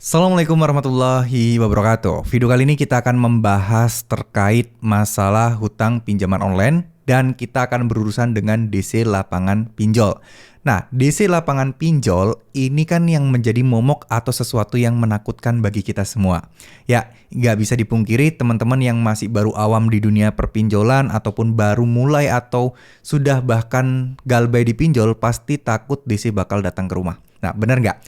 Assalamualaikum warahmatullahi wabarakatuh. Video kali ini kita akan membahas terkait masalah hutang pinjaman online dan kita akan berurusan dengan DC lapangan pinjol. Nah, DC lapangan pinjol ini kan yang menjadi momok atau sesuatu yang menakutkan bagi kita semua. Ya, nggak bisa dipungkiri teman-teman yang masih baru awam di dunia perpinjolan ataupun baru mulai atau sudah bahkan galbay di pinjol pasti takut DC bakal datang ke rumah. Nah, benar nggak?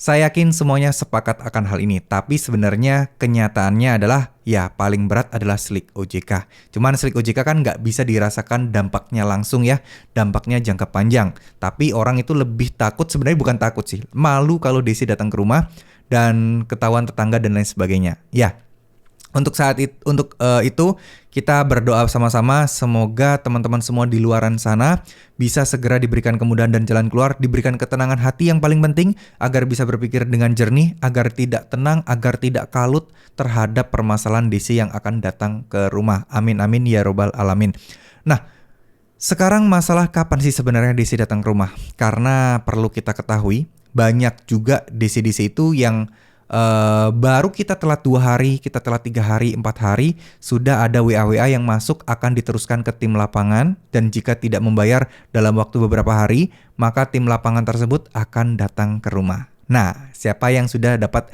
Saya yakin semuanya sepakat akan hal ini, tapi sebenarnya kenyataannya adalah ya paling berat adalah slik OJK. Cuman slik OJK kan nggak bisa dirasakan dampaknya langsung ya, dampaknya jangka panjang. Tapi orang itu lebih takut, sebenarnya bukan takut sih, malu kalau DC datang ke rumah dan ketahuan tetangga dan lain sebagainya. Ya, itu kita berdoa sama-sama semoga teman-teman semua di luaran sana bisa segera diberikan kemudahan dan jalan keluar, diberikan ketenangan hati yang paling penting agar bisa berpikir dengan jernih, agar tidak tenang, agar tidak kalut terhadap permasalahan DC yang akan datang ke rumah. Amin amin ya robbal alamin. Nah, sekarang masalah kapan sih sebenarnya DC datang ke rumah? Karena perlu kita ketahui banyak juga DC-DC itu yang baru kita telat 2 hari, kita telat 3 hari, 4 hari, sudah ada WA-WA yang masuk akan diteruskan ke tim lapangan dan jika tidak membayar dalam waktu beberapa hari, maka tim lapangan tersebut akan datang ke rumah. Nah, siapa yang sudah dapat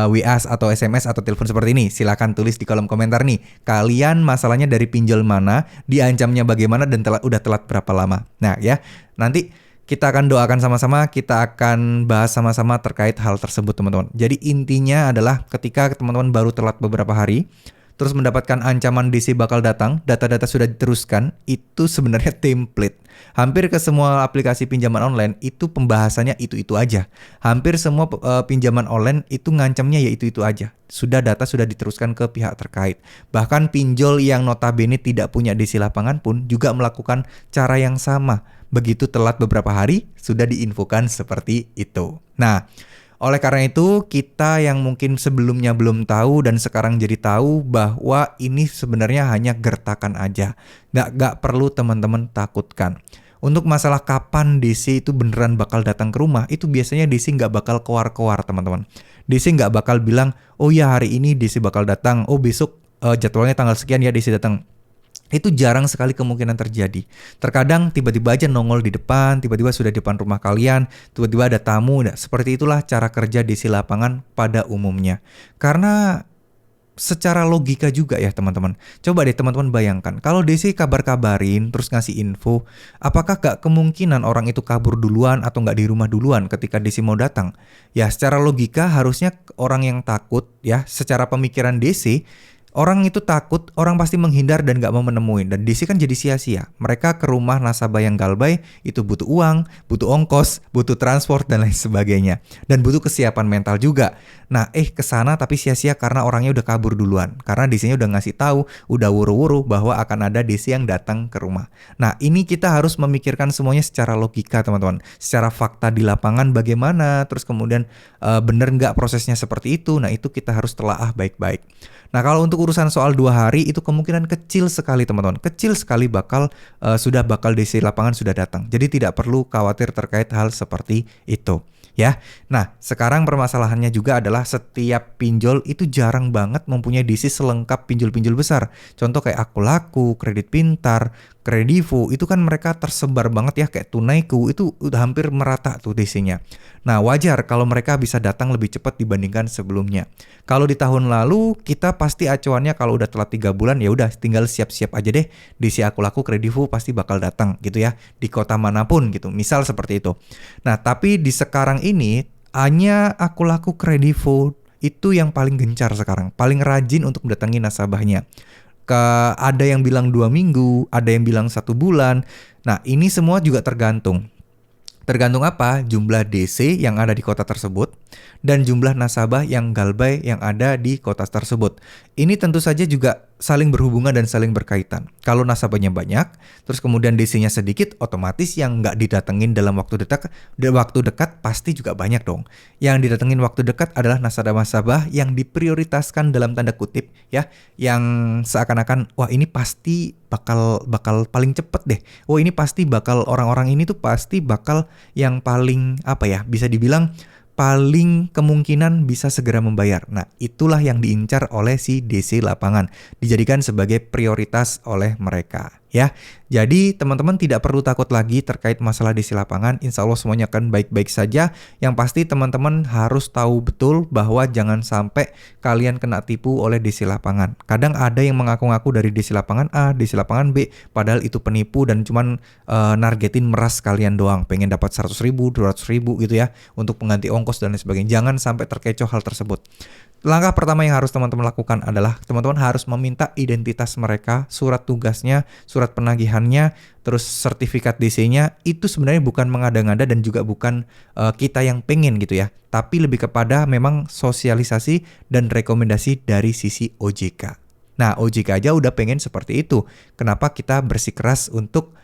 WA atau SMS atau telepon seperti ini? Silakan tulis di kolom komentar nih. Kalian masalahnya dari pinjol mana, diancamnya bagaimana dan udah telat berapa lama. Nah ya, nanti kita akan doakan sama-sama, kita akan bahas sama-sama terkait hal tersebut teman-teman. Jadi intinya adalah ketika teman-teman baru telat beberapa hari, terus mendapatkan ancaman DC bakal datang, data-data sudah diteruskan, itu sebenarnya template. Hampir ke semua aplikasi pinjaman online itu pembahasannya itu-itu aja. Hampir semua pinjaman online itu ngancamnya ya itu-itu aja. Data sudah diteruskan ke pihak terkait. Bahkan pinjol yang notabene tidak punya DC lapangan pun juga melakukan cara yang sama. Begitu telat beberapa hari, sudah diinfokan seperti itu. Nah, oleh karena itu, kita yang mungkin sebelumnya belum tahu dan sekarang jadi tahu bahwa ini sebenarnya hanya gertakan aja. Nggak perlu teman-teman takutkan. Untuk masalah kapan DC itu beneran bakal datang ke rumah, itu biasanya DC nggak bakal keluar-keluar teman-teman. DC nggak bakal bilang, oh ya hari ini DC bakal datang, oh besok jadwalnya tanggal sekian ya DC datang. Itu jarang sekali kemungkinan terjadi. Terkadang tiba-tiba aja nongol di depan, tiba-tiba sudah di depan rumah kalian, tiba-tiba ada tamu. Nah, seperti itulah cara kerja DC lapangan pada umumnya. Karena secara logika juga ya teman-teman. Coba deh teman-teman bayangkan, kalau DC kabar-kabarin terus ngasih info, apakah gak kemungkinan orang itu kabur duluan atau gak di rumah duluan ketika DC mau datang? Ya secara logika harusnya orang yang takut ya, secara pemikiran DC, orang itu takut, orang pasti menghindar dan gak mau menemuin. Dan DC kan jadi sia-sia. Mereka ke rumah nasabah yang galbay, itu butuh uang, butuh ongkos, butuh transport, dan lain sebagainya. Dan butuh kesiapan mental juga. Nah, kesana tapi sia-sia karena orangnya udah kabur duluan. Karena DC-nya udah ngasih tahu, udah wuru-wuru bahwa akan ada DC yang datang ke rumah. Nah, ini kita harus memikirkan semuanya secara logika, teman-teman. Secara fakta di lapangan bagaimana, terus kemudian bener nggak prosesnya seperti itu. Nah, itu kita harus telaah baik-baik. Nah, kalau untuk urusan soal 2 hari itu kemungkinan kecil sekali teman-teman. Kecil sekali sudah bakal DC lapangan sudah datang. Jadi tidak perlu khawatir terkait hal seperti itu. Ya, nah sekarang permasalahannya juga adalah setiap pinjol itu jarang banget mempunyai DC selengkap pinjol-pinjol besar. Contoh kayak Akulaku, Kredit Pintar, Kredivo, itu kan mereka tersebar banget ya kayak Tunaiku, itu udah hampir merata tuh DC-nya. Nah wajar kalau mereka bisa datang lebih cepat dibandingkan sebelumnya. Kalau di tahun lalu kita pasti acuannya kalau udah telat 3 bulan ya udah tinggal siap-siap aja deh DC Akulaku, Kredivo pasti bakal datang gitu ya di kota manapun gitu. Misal seperti itu. Nah tapi di sekarang ini hanya Akulaku, Kredivo itu yang paling gencar sekarang, paling rajin untuk mendatangi nasabahnya. Ada yang bilang 2 minggu, ada yang bilang 1 bulan. Nah ini semua juga tergantung apa? Jumlah DC yang ada di kota tersebut dan jumlah nasabah yang galbay yang ada di kota tersebut. Ini tentu saja juga saling berhubungan dan saling berkaitan. Kalau nasabahnya banyak, terus kemudian DC-nya sedikit, otomatis yang nggak didatengin dalam waktu dekat pasti juga banyak dong. Yang didatengin waktu dekat adalah nasabah-nasabah yang diprioritaskan dalam tanda kutip ya, yang seakan-akan wah ini pasti bakal paling cepet deh. Wah ini pasti bakal orang-orang ini tuh pasti bakal yang paling bisa dibilang paling kemungkinan bisa segera membayar. Nah, itulah yang diincar oleh si DC lapangan, dijadikan sebagai prioritas oleh mereka. Ya, jadi teman-teman tidak perlu takut lagi terkait masalah DC lapangan. Insya Allah semuanya akan baik-baik saja. Yang pasti teman-teman harus tahu betul bahwa jangan sampai kalian kena tipu oleh DC lapangan. Kadang ada yang mengaku-ngaku dari DC lapangan A, DC lapangan B, padahal itu penipu dan cuman nargetin meras kalian doang, pengen dapat 100.000, 200.000 gitu ya, untuk pengganti ongkos dan lain sebagainya. Jangan sampai terkecoh hal tersebut. Langkah pertama yang harus teman-teman lakukan adalah teman-teman harus meminta identitas mereka, surat tugasnya, surat penagihannya, terus sertifikat DC-nya. Itu sebenarnya bukan mengada-ngada dan juga bukan kita yang pengen gitu ya, tapi lebih kepada memang sosialisasi dan rekomendasi dari sisi OJK. Nah, OJK aja udah pengen seperti itu. Kenapa kita bersikeras untuk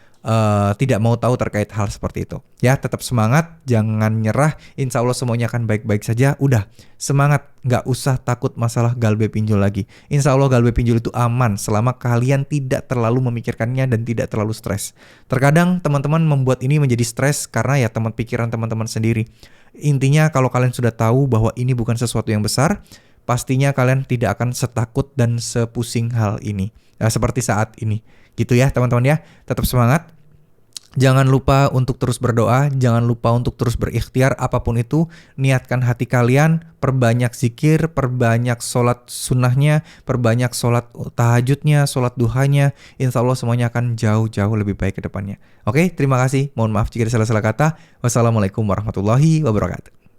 tidak mau tahu terkait hal seperti itu? Ya, tetap semangat, jangan nyerah. Insya Allah semuanya akan baik-baik saja. Udah, semangat, nggak usah takut masalah galbe pinjol lagi. Insya Allah galbe pinjol itu aman selama kalian tidak terlalu memikirkannya dan tidak terlalu stres. Terkadang teman-teman membuat ini menjadi stres karena ya pikiran teman-teman sendiri. Intinya kalau kalian sudah tahu bahwa ini bukan sesuatu yang besar, pastinya kalian tidak akan setakut dan sepusing hal ini. Seperti saat ini. Gitu ya teman-teman ya, tetap semangat. Jangan lupa untuk terus berdoa, jangan lupa untuk terus berikhtiar apapun itu. Niatkan hati kalian, perbanyak zikir, perbanyak sholat sunnahnya, perbanyak sholat tahajudnya, sholat duhanya. Insya Allah semuanya akan jauh-jauh lebih baik ke depannya. Oke, terima kasih. Mohon maaf jika ada salah-salah kata. Wassalamualaikum warahmatullahi wabarakatuh.